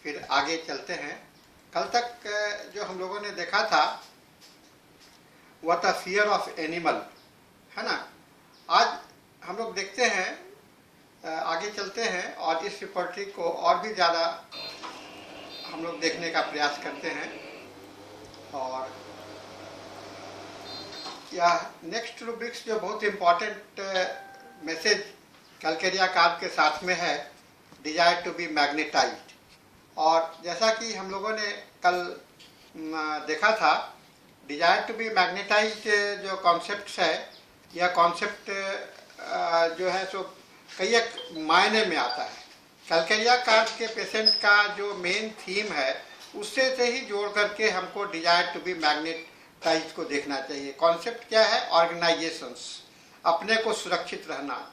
फिर आगे चलते हैं। कल तक जो हम लोगों ने देखा था वह था फियर ऑफ एनिमल, है ना। आज हम लोग देखते हैं, आगे चलते हैं और इस रिपोर्टरी को और भी ज़्यादा हम लोग देखने का प्रयास करते हैं। और यह नेक्स्ट रूब्रिक्स जो बहुत इम्पॉर्टेंट मैसेज कैलकेरिया कार्प के साथ में है, डिजायर टू बी मैग्नेटाइज्ड। और जैसा कि हम लोगों ने कल देखा था, डिजायर टू बी मैग्नेटाइज्ड जो कॉन्सेप्ट है, यह कॉन्सेप्ट जो है सो कई एक मायने में आता है। कैलकेरिया कार्प के पेशेंट का जो मेन थीम है उससे से ही जोड़ करके हमको डिजायर टू बी मैग्नेटाइज्ड को देखना चाहिए। कॉन्सेप्ट क्या है? ऑर्गेनाइजेशंस, अपने को सुरक्षित रहना,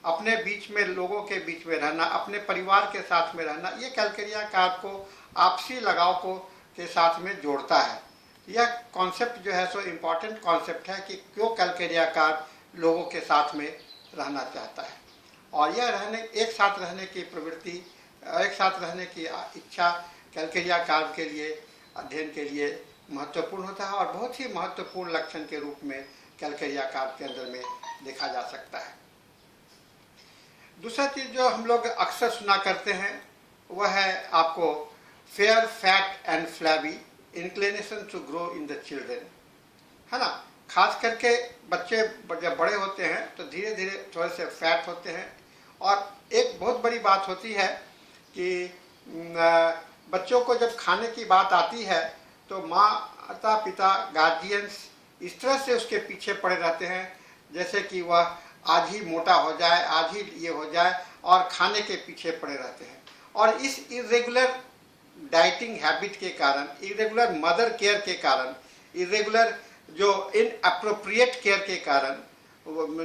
अपने बीच में, लोगों के बीच में रहना, अपने परिवार के साथ में रहना, ये कैलकेरिया कार्प को आपसी लगाव को के साथ में जोड़ता है। यह कॉन्सेप्ट जो है सो इम्पॉर्टेंट कॉन्सेप्ट है कि क्यों कैलकेरिया कार्प लोगों के साथ में रहना चाहता है। और यह एक साथ रहने की प्रवृत्ति, एक साथ रहने की इच्छा कैलकेरिया कार्प के लिए, अध्ययन के लिए महत्वपूर्ण होता है और बहुत ही महत्वपूर्ण लक्षण के रूप में कैलकेरिया कार्प के अंदर में देखा जा सकता है। दूसरा चीज़ जो हम लोग अक्सर सुना करते हैं वह है आपको fair, fat and flabby inclination to grow in the children, है ना। खास करके बच्चे जब बड़े होते हैं तो धीरे धीरे थोड़े से फैट होते हैं। और एक बहुत बड़ी बात होती है कि बच्चों को जब खाने की बात आती है तो माता पिता, गार्जियंस इस तरह से उसके पीछे पड़े रहते हैं जैसे कि वह आज ही मोटा हो जाए, आज ही ये हो जाए, और खाने के पीछे पड़े रहते हैं। और इस इरेगुलर डाइटिंग हैबिट के कारण, इरेगुलर मदर केयर के कारण, इरेगुलर जो इनअप्रोप्रिएट केयर के कारण,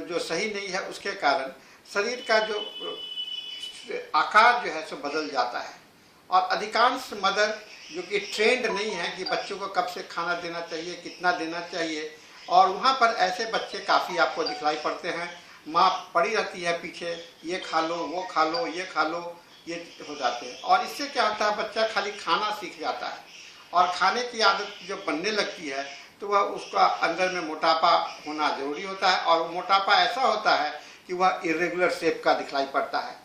जो सही नहीं है उसके कारण शरीर का जो आकार जो है सो बदल जाता है। और अधिकांश मदर जो कि ट्रेंड नहीं है कि बच्चों को कब से खाना देना चाहिए, कितना देना चाहिए, और वहाँ पर ऐसे बच्चे काफ़ी आपको दिखलाई पड़ते हैं। माँ पड़ी रहती है पीछे, ये खा लो, वो खा लो, ये खा लो, ये हो जाते हैं। और इससे क्या होता है, बच्चा खाली खाना सीख जाता है और खाने की आदत जब बनने लगती है तो वह उसका अंदर में मोटापा होना जरूरी होता है। और मोटापा ऐसा होता है कि वह इरेगुलर शेप का दिखलाई पड़ता है,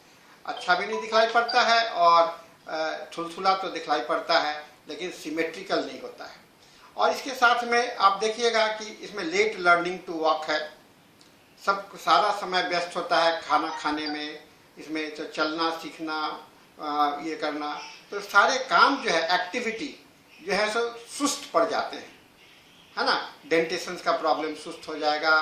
अच्छा भी नहीं दिखलाई पड़ता है और थुलथुला तो दिखलाई पड़ता है, लेकिन सिमेट्रिकल नहीं होता है। और इसके साथ में आप देखिएगा कि इसमें लेट लर्निंग टू वॉक है, सब सारा समय व्यस्त होता है खाना खाने में, इसमें तो चलना सीखना, ये करना, तो सारे काम जो है, एक्टिविटी जो है सो सुस्त पड़ जाते हैं, है ना। डेंटेशंस का प्रॉब्लम सुस्त हो जाएगा,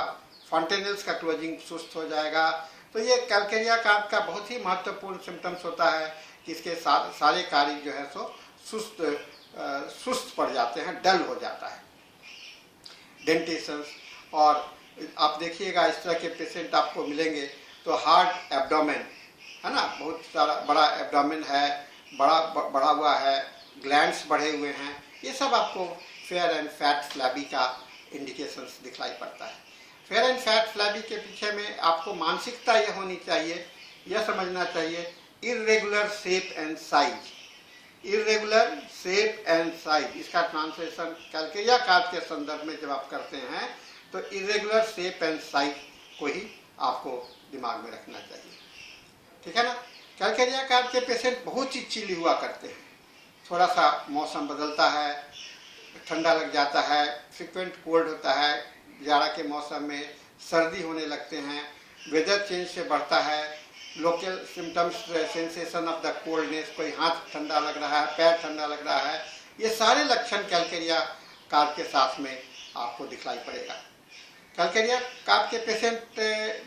फॉन्टेनल्स का क्लोजिंग सुस्त हो जाएगा। तो ये कैलकेरिया कार्प का बहुत ही महत्वपूर्ण सिम्टम्स होता है कि इसके सारे कार्य जो है सो सुस्त पड़ जाते हैं, डल हो जाता है, डेंटेशंस। और आप देखिएगा इस तरह के पेशेंट आपको मिलेंगे तो हार्ड एब्डोमेन, है ना, बहुत सारा बड़ा एब्डोमेन है, बढ़ा हुआ है, ग्लैंड्स बढ़े हुए हैं, ये सब आपको फेयर एंड फैट फ्लैबी का इंडिकेशंस दिखलाई पड़ता है। फेयर एंड फैट फ्लैबी के पीछे में आपको मानसिकता यह होनी चाहिए, यह समझना चाहिए, irregular shape and size. Irregular shape and size, इसका ट्रांसलेशन कैलकेरिया कार्प के संदर्भ में जब आप करते हैं तो इरेगुलर शेप एंड साइज को ही आपको दिमाग में रखना चाहिए, ठीक है ना। कैलकेरिया कार्प के पेशेंट बहुत चिड़चिड़े हुआ करते हैं, थोड़ा सा मौसम बदलता है, ठंडा लग जाता है, फ्रिक्वेंट कोल्ड होता है, जाड़ा के मौसम में सर्दी होने लगते हैं, वेदर चेंज से बढ़ता है, local symptoms, sensation of the coldness, कोई हाथ ठंडा लग रहा है, पैर ठंडा लग रहा है, ये सारे लक्षण कैलकेरिया कार्प के साथ में आपको दिखलाई पड़ेगा। कैलकेरिया कार्प के पेशेंट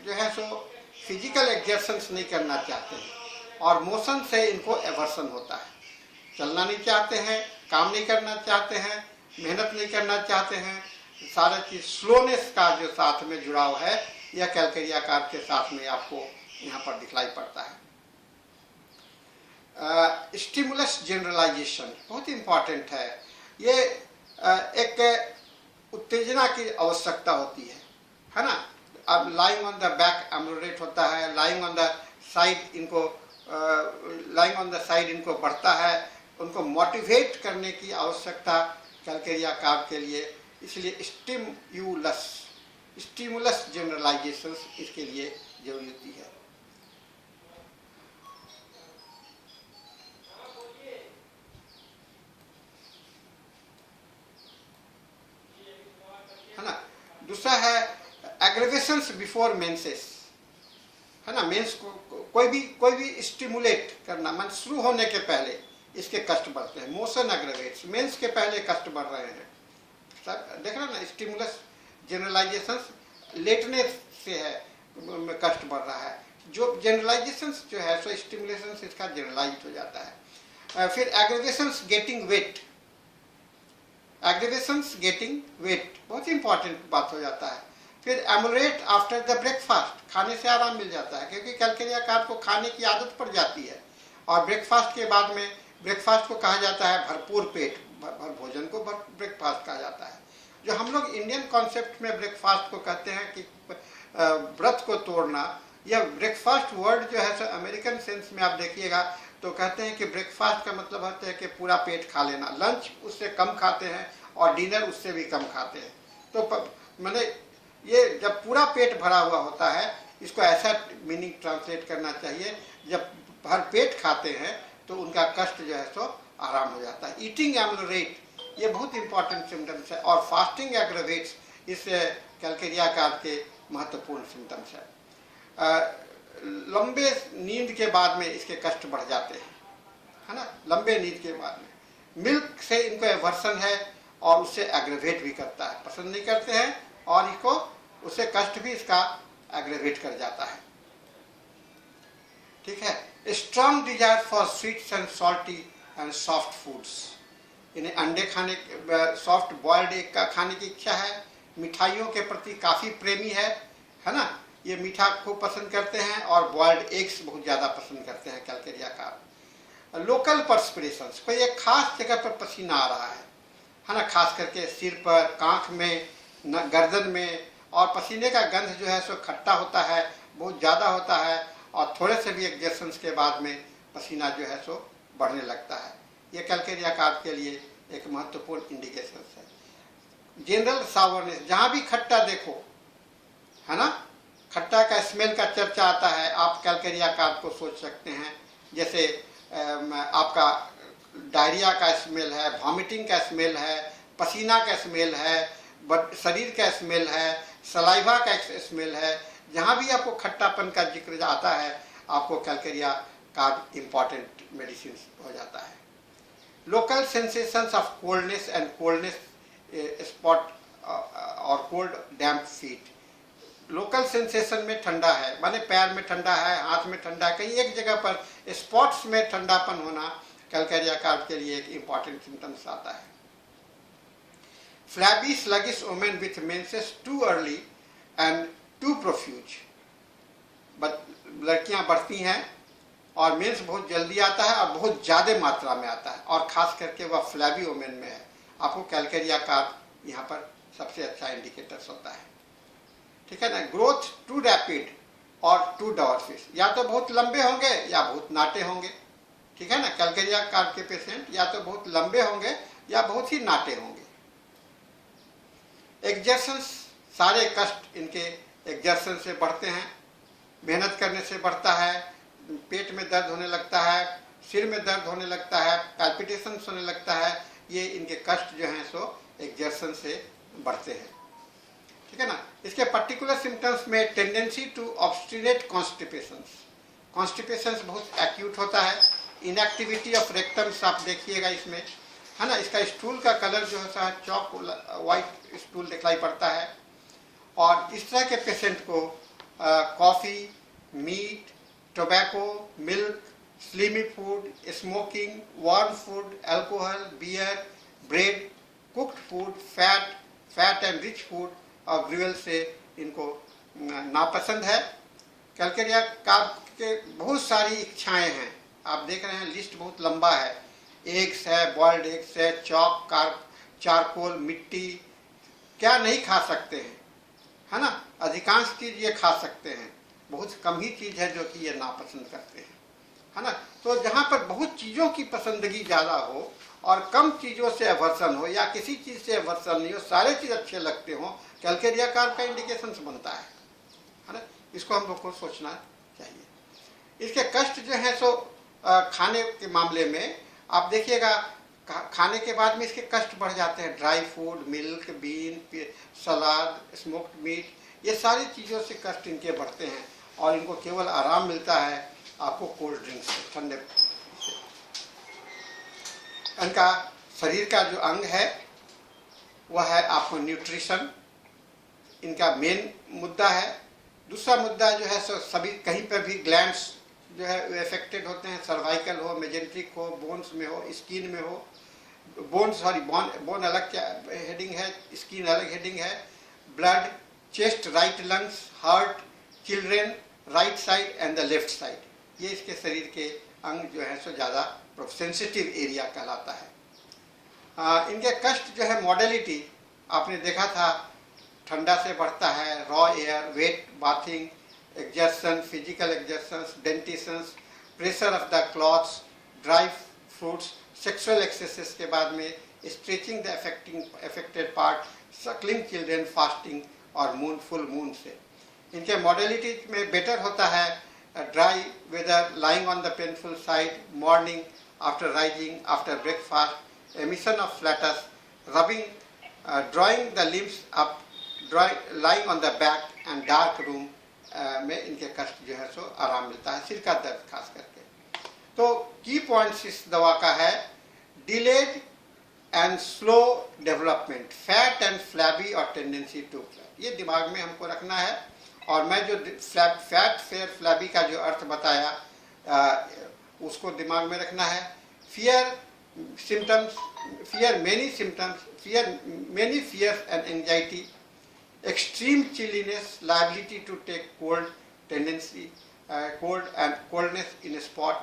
जो है सो फिजिकल एक्सर्शंस नहीं करना चाहते हैं और मोशन से इनको एवर्सन होता है, चलना नहीं चाहते हैं, काम नहीं करना चाहते हैं, मेहनत नहीं करना चाहते हैं, सारा चीज स्लोनेस का जो साथ में जुड़ाव है यह कैलकेरिया कार्प के साथ में आपको यहाँ पर दिखलाई पड़ता है। स्टिमुलस जनरलाइजेशन बहुत इंपॉर्टेंट है, ये एक उत्तेजना की आवश्यकता होती है ना। अब लाइंग ऑन द बैक एम्ब्रोडेट होता है, लाइंग ऑन द साइड इनको बढ़ता है, उनको मोटिवेट करने की आवश्यकता कैलकेरिया कार्प के लिए, इसलिए स्टिमुलस जनरलाइजेशन इसके लिए जरूरी होती है। है ना। दूसरा है एग्रेवेशंस बिफोर मेंसेस, है ना। मेंस को कोई भी स्टिमुलेट करना, मन शुरू होने के पहले इसके कष्ट बढ़ते हैं। मोशन एग्रेवेट्स, मेंस के पहले कष्ट बढ़ रहे हैं, देख रहे ना। स्टिमुलस जनरलाइजेशन लेटने से है, कष्ट बढ़ रहा है। जो जनरलाइजेशन जो है सो स्टिमुलेशन इसका जनरलाइज हो जाता है। फिर एग्रेवेशंस गेटिंग वेट, एग्रेवेशंस गेटिंग वेट बहुत इंपॉर्टेंट बात हो जाता है। फिर एमुलेट आफ्टर द ब्रेकफास्ट, खाने से आराम मिल जाता है, क्योंकि कैलकेरिया कार्प को खाने की आदत पड़ जाती है। और ब्रेकफास्ट के बाद में, ब्रेकफास्ट को कहा जाता है भरपूर पेट, भोजन को ब्रेकफास्ट कहा जाता है। जो हम लोग इंडियन कॉन्सेप्ट में ब्रेकफास्ट को कहते हैं कि व्रत को तोड़ना, यह ब्रेकफास्ट वर्ड जो है अमेरिकन सेंस में आप देखिएगा तो कहते हैं कि ब्रेकफास्ट का मतलब होता है कि पूरा पेट खा लेना। लंच उससे कम खाते हैं और डिनर उससे भी कम खाते हैं। तो मैंने ये जब पूरा पेट भरा हुआ होता है, इसको ऐसा मीनिंग ट्रांसलेट करना चाहिए, जब भर पेट खाते हैं तो उनका कष्ट जो है सो आराम हो जाता है। ईटिंग एमुलरेट, ये बहुत इंपॉर्टेंट सिम्टम्स है। और फास्टिंग एग्रेवेट्स, इस कैलकेरिया कार्प के महत्वपूर्ण सिम्टम्स है। लंबे नींद के बाद में इसके कष्ट बढ़ जाते हैं, है ना। लंबे नींद के बाद में मिल्क से इनको एवर्सन है और उससे एग्रेवेट भी करता है, पसंद नहीं करते हैं, और इसको उससे कष्ट भी इसका एग्रेवेट कर जाता है। ठीक है। Strong desire for sweets and salty and soft foods, इन्हें अंडे खाने, सॉफ्ट बॉइल्ड एग का खाने की इच्छा है। मिठाइयों के प्रति काफ़ी प्रेमी है ना। ये मीठा खूब पसंद करते हैं और बॉइल्ड एग्स बहुत ज़्यादा पसंद करते हैं कैलकेरिया कार्प। लोकल पर्सपिरेशंस, कोई एक खास जगह पर पसीना आ रहा है ना, खास करके सिर पर, कांख में, गर्दन में, और पसीने का गंध जो है सो खट्टा होता है, बहुत ज़्यादा होता है, और थोड़े से भी एक्सर्शंस के बाद में पसीना जो है सो बढ़ने लगता है। ये कैलकेरिया कार्प के लिए एक महत्वपूर्ण इंडिकेशन है। जनरल सावरनेस, जहाँ भी खट्टा देखो, है ना, खट्टा का स्मेल का चर्चा आता है, आप कैलकेरिया कार्प को सोच सकते हैं। जैसे आपका डायरिया का स्मेल है, वॉमिटिंग का स्मेल है, पसीना का स्मेल है, शरीर का स्मेल है, सलाइवा का स्मेल है। जहाँ भी आपको खट्टापन का जिक्र आता है, आपको कैलकेरिया कार्प इम्पॉर्टेंट मेडिसिन हो जाता है। Local sensations of coldness and coldness spot और कोल्ड डैम्प फीट, लोकल सेंसेशन में ठंडा है, माने पैर में ठंडा है, हाथ में ठंडा है, कहीं एक जगह पर स्पॉट्स में ठंडापन होना कैलकेरिया कार्प के लिए एक इम्पॉर्टेंट सिम्टम्स आता है। Flabby sluggish women with menses too early and too profuse, लड़कियां बढ़ती हैं और मेंस बहुत जल्दी आता है और बहुत ज़्यादा मात्रा में आता है, और ख़ास करके वह फ्लैबी वुमेन में है। आपको कैलकेरिया कार्प यहाँ पर सबसे अच्छा इंडिकेटर्स होता है। ठीक है ना। ग्रोथ टू रैपिड और टू डॉर्फिश, या तो बहुत लंबे होंगे या बहुत नाटे होंगे। ठीक है ना। कैलकेरिया कार्प के पेशेंट या तो बहुत लंबे होंगे या बहुत ही नाटे होंगे। एक्सर्शंस, सारे कष्ट इनके एक्सर्शन से बढ़ते हैं, मेहनत करने से बढ़ता है, पेट में दर्द होने लगता है, सिर में दर्द होने लगता है, पैल्पिटेशन होने लगता है। ये इनके कष्ट जो हैं सो एक्सर्शन से बढ़ते हैं। ठीक है ना। इसके पर्टिकुलर सिम्टम्स में टेंडेंसी टू ऑब्स्टिनेट कॉन्स्टिपेशंस, कॉन्स्टिपेशंस बहुत एक्यूट होता है। इनएक्टिविटी ऑफ रेक्टम्स आप देखिएगा इसमें, है ना। इसका स्टूल का कलर जो है चॉक वाइट स्टूल दिखाई पड़ता है। और इस तरह के पेशेंट को coffee, meat, tobacco, milk, slimy food, smoking, warm food, alcohol, beer, bread, cooked food, fat and rich food और ग्रिल से इनको नापसंद है। कैलकेरिया कार्प के बहुत सारी इच्छाएं हैं, आप देख रहे हैं लिस्ट बहुत लंबा है। एग्स है, बॉइल्ड एग्स है, चॉक, चारकोल, मिट्टी, क्या नहीं खा सकते हैं, है ना। अधिकांश चीज़ ये खा सकते हैं, बहुत कम ही चीज़ है जो कि ये नापसंद करते हैं, है ना। तो जहाँ पर बहुत चीज़ों की पसंदगी ज़्यादा हो और कम चीज़ों से अवर्सन हो या किसी चीज़ से अवर्सन नहीं हो, सारे चीज़ अच्छे लगते हों, कैलकेरिया कार्ब का इंडिकेशन बनता है ना। इसको हम लोग को सोचना चाहिए। इसके कष्ट जो हैं सो खाने के मामले में आप देखिएगा, खाने के बाद में इसके कष्ट बढ़ जाते हैं। Dry food, milk, bean, salad, smoked meat, ये सारी चीज़ों से कष्ट इनके बढ़ते हैं और इनको केवल आराम मिलता है आपको कोल्ड ड्रिंक से, ठंडे से। इनका शरीर का जो अंग है वह है आपको न्यूट्रिशन, इनका मेन मुद्दा है। दूसरा मुद्दा जो है सो सभी कहीं पर भी ग्लैंड्स जो है वो इफेक्टेड होते हैं, सर्वाइकल हो, मेजेंट्रिक हो, बोन्स में हो, स्किन में हो। बोन अलग हेडिंग है, स्किन अलग हेडिंग है। Blood, chest, right lungs, heart, children, right side and the left side, ये इसके शरीर के अंग जो है सो ज़्यादा सेंसिटिव एरिया कहलाता है। इनके कष्ट जो है, मॉडलिटी आपने देखा था, ठंडा से बढ़ता है, raw air, wet bathing, exertion, physical exertions, dentitions, pressure of the clothes, dry fruits, sexual excesses के बाद में stretching the affected part, suckling children, fasting और फुल मून से। इनके मॉडलिटी में बेटर होता है dry weather, lying on the painful side, morning, after rising, after breakfast, emission of flatus, rubbing, drawing the limbs up, lying on the back and dark room में इनके कष्ट जो है सो आराम मिलता है, सिर का दर्द खास करके। तो की पॉइंट्स इस दवा का है, delayed and slow development, fat and flabby और टेंडेंसी टू फ्लैब, ये दिमाग में हमको रखना है। और मैं जो फैट फेयर फ्लैबी का जो अर्थ बताया उसको दिमाग में रखना है। Fear symptoms, fear many symptoms, many fears and anxiety, extreme chilliness, liability to take cold, tendency, cold and coldness in a spot,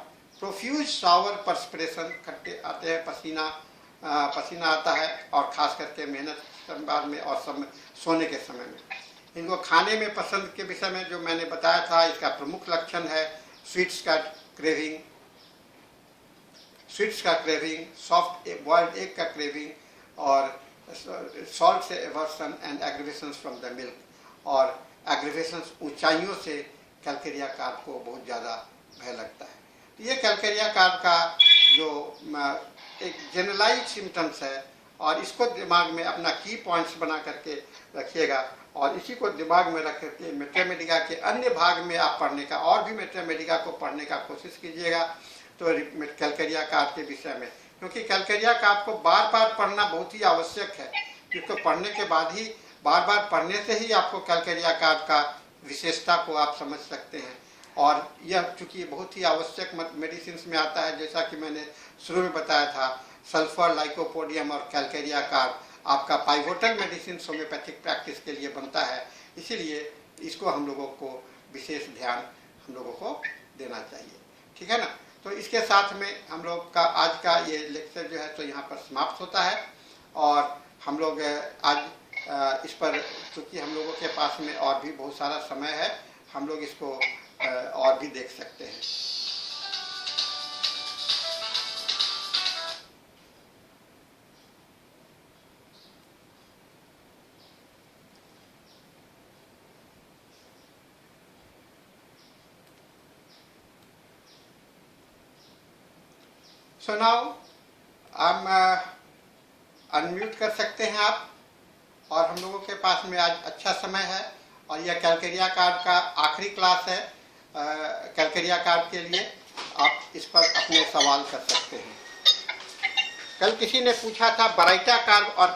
profuse shower perspiration, खट्टे आते हैं, पसीना आता है, और खास करके मेहनत के बाद में और सोने के समय में। इनको खाने में पसंद के विषय में जो मैंने बताया था, इसका प्रमुख लक्षण है स्वीट्स का क्रेविंग, सॉफ्ट बॉइल्ड एग का क्रेविंग, और सॉल्ट से aversion and aggravations from the milk, और एग्रीवेशंस ऊंचाइयों से कैलकेरिया कार्ब को बहुत ज़्यादा भय लगता है। तो ये कैलकेरिया कार्ब का जो एक जनरलाइज सिम्टम्स है, और इसको दिमाग में अपना की पॉइंट्स बना करके रखिएगा, और इसी को दिमाग में रख करके मैथमेटिका के अन्य भाग में आप पढ़ने का, और भी मैथमेटिका को पढ़ने का कोशिश कीजिएगा तो कैलकेरिया कार्ब के विषय में, क्योंकि कैलकेरिया कार्ब को बार बार पढ़ना बहुत ही आवश्यक है, क्योंकि पढ़ने के बाद ही, बार बार पढ़ने से ही आपको कैलकेरिया कार्ब का विशेषता को आप समझ सकते हैं। और यह चूँकि बहुत ही आवश्यक मेडिसिन में आता है, जैसा कि मैंने शुरू में बताया था, सल्फर, लाइकोपोडियम और कैलकेरिया कार्ब आपका पाइवोटल मेडिसिन होम्योपैथिक प्रैक्टिस के लिए बनता है, इसीलिए इसको हम लोगों को विशेष ध्यान हम लोगों को देना चाहिए, ठीक है ना। तो इसके साथ में हम लोग का आज का ये लेक्चर जो है तो यहाँ पर समाप्त होता है, और हम लोग आज इस पर, चूँकि हम लोगों के पास में और भी बहुत सारा समय है, हम लोग इसको और भी देख सकते हैं। सो नाउ हम अनम्यूट कर सकते हैं आप, और हम लोगों के पास में आज अच्छा समय है, और यह कैलकेरिया कार्ब का आखिरी क्लास है। कैलकेरिया कार्ब के लिए आप इस पर अपने सवाल कर सकते हैं। कल किसी ने पूछा था बराइटा कार्ब और